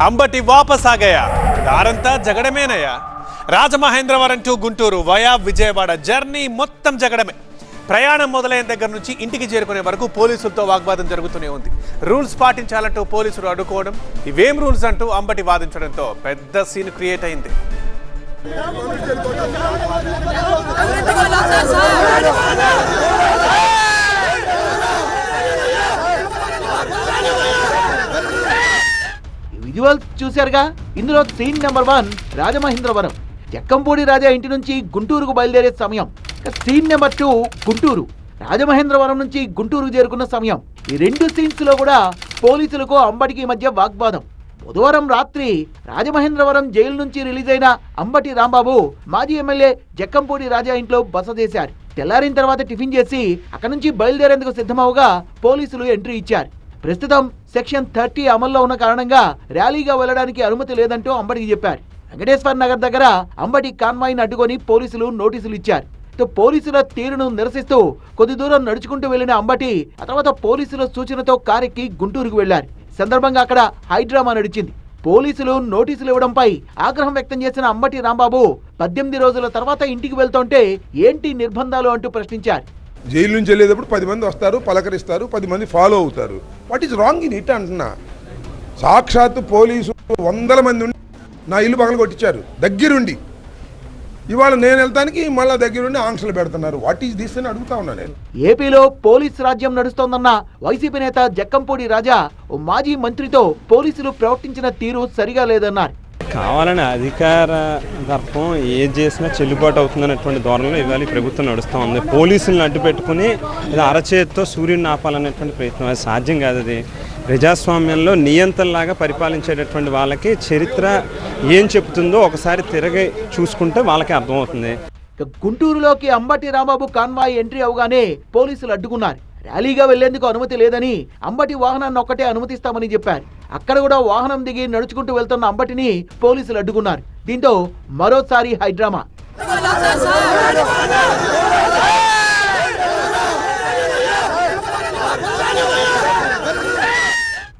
అంబటి వాపస్ ఆగయా దారంతా జగడమేనయ్యా. Rajamahendravaram to Guntur via Vijayawada journey మొత్తం జగడమే. ప్రయాణం మొదలైన దగ్గర నుంచి ఇంటికి చేరుకునే వరకు పోలీసులతో వాగ్వాదం జరుగుతూనే ఉంది. రూల్స్ పాటించాలంటూ పోలీసులు అడ్డుకోవడం, ఇవేం రూల్స్ అంటూ అంబటి వాదించడంతో పెద్ద సీన్ క్రియేట్ అయింది. విజువల్స్ చూశారుగా. ఇందులో సీన్ నెంబర్ 1 రాజమహేంద్రవరం. జక్కంపూడి రాజా ఇంటి నుంచి గుంటూరుకు బయలుదేరే సమయం. Scene number 2 Guntur. రాజమహేంద్రవరం నుంచి గుంటూరుకు చేరుకున్న సమయం. ఈ రెండు సీన్స్ లో కూడా పోలీసులకు అంబటికి మధ్య వాగ్వాదం. బుధవారం రాత్రి రాజమహేంద్రవరం జైలు నుంచి రిలీజ్ అయిన అంబటి రాంబాబు మాజీ ఎమ్మెల్యే జక్కంపూడి రాజా ఇంట్లో బస చేశారు. తెల్లారిన తర్వాత టిఫిన్ చేసి అక్కడి నుంచి బయలుదేరేందుకు సిద్ధమవగా పోలీసులు ఎంట్రీ ఇచ్చారు. ప్రస్తుతం సెక్షన్ 30 అమల్లో ఉన్న కారణంగా ర్యాలీగా వెళ్లడానికి అనుమతి లేదంటూ అంబటికి చెప్పారు. వెంకటేశ్వర నగర్ దగ్గర అంబటి కాన్వాయ్ని అడ్డుకొని పోలీసులు నోటీసులు ఇచ్చారు. పోలీసుల తీరును నిరసిస్తూ కొద్ది దూరం నడుచుకుంటూ వెళ్లిన అంబటి ఆ తర్వాత పోలీసుల సూచనతో కారెక్కి గుంటూరుకు వెళ్లారు. సందర్భంగా అక్కడ హైడ్రామా నడిచింది. పోలీసులు నోటీసులు ఇవ్వడంపై ఆగ్రహం వ్యక్తం చేసిన అంబటి రాంబాబు 18 రోజుల తర్వాత ఇంటికి వెళ్తుంటే ఏంటి నిర్బంధాలు అంటూ ప్రశ్నించారు. జైలు నుంచి వెళ్ళేటప్పుడు 10 మంది వస్తారు, పలకరిస్తారు, 10 మంది ఫాలో అవుతారు. What is wrong in it అంటున్నా. సాక్షాత్తు పోలీసు 100 మంది ఉండి నా ఇల్లు పగల కొట్టించారు దగ్గరుండి. ఇవాళ నేను వెళ్తానికి మళ్ళీ దగ్గరుండి ఆంక్షలు పెడుతున్నారు. వాట్ ఈజ్ దిస్ అని అడుగుతా ఉన్నా నేను. ఏపీలో పోలీస్ రాజ్యం నడుస్తోందన్న వైసీపీ నేత జక్కంపూడి రాజా ఓ మాజీ మంత్రితో పోలీసులు ప్రవర్తించిన తీరు సరిగా లేదన్నారు. కావాలని అధికార దర్పం ఏది చేసినా చెల్లుబాటు అవుతుందనేటువంటి ధోరణిలో ఇవాళ ప్రభుత్వం నడుస్తూ ఉంది. పోలీసులను అడ్డు పెట్టుకుని ఇలా అరచేతితో సూర్యుడిని ఆపాలనేటువంటి ప్రయత్నం అది సాధ్యం కాదు. అది ప్రజాస్వామ్యంలో నియంత్రణలాగా పరిపాలించేటటువంటి వాళ్ళకి చరిత్ర ఏం చెబుతుందో ఒకసారి తిరగి చూసుకుంటే వాళ్ళకి అర్థమవుతుంది. గుంటూరులోకి అంబటి రాంబాబు కాన్వాయ్ ఎంట్రీ అవగానే పోలీసులు అడ్డుకున్నారు. ర్యాలీగా వెళ్లేందుకు అనుమతి లేదని, అంబటి వాహనాన్ని ఒక్కటే అనుమతిస్తామని చెప్పారు. అక్కడ కూడా వాహనం దిగి నడుచుకుంటూ వెళ్తున్న అంబటిని పోలీసులు అడ్డుకున్నారు. దీంతో మరోసారి హైడ్రామా.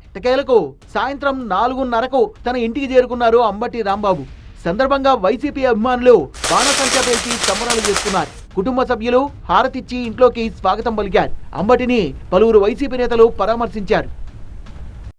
ఎట్టకేలకు సాయంత్రం 4:30కు తన ఇంటికి చేరుకున్నారు అంబటి రాంబాబు. సందర్భంగా వైసీపీ అభిమానులు బాణసంచా పేల్చి సంబరాలు చేసుకున్నారు. కుటుంబ సభ్యులు హారతిచ్చి ఇంట్లోకి స్వాగతం పలికారు. అంబటిని పలువురు వైసీపీ నేతలు పరామర్శించారు.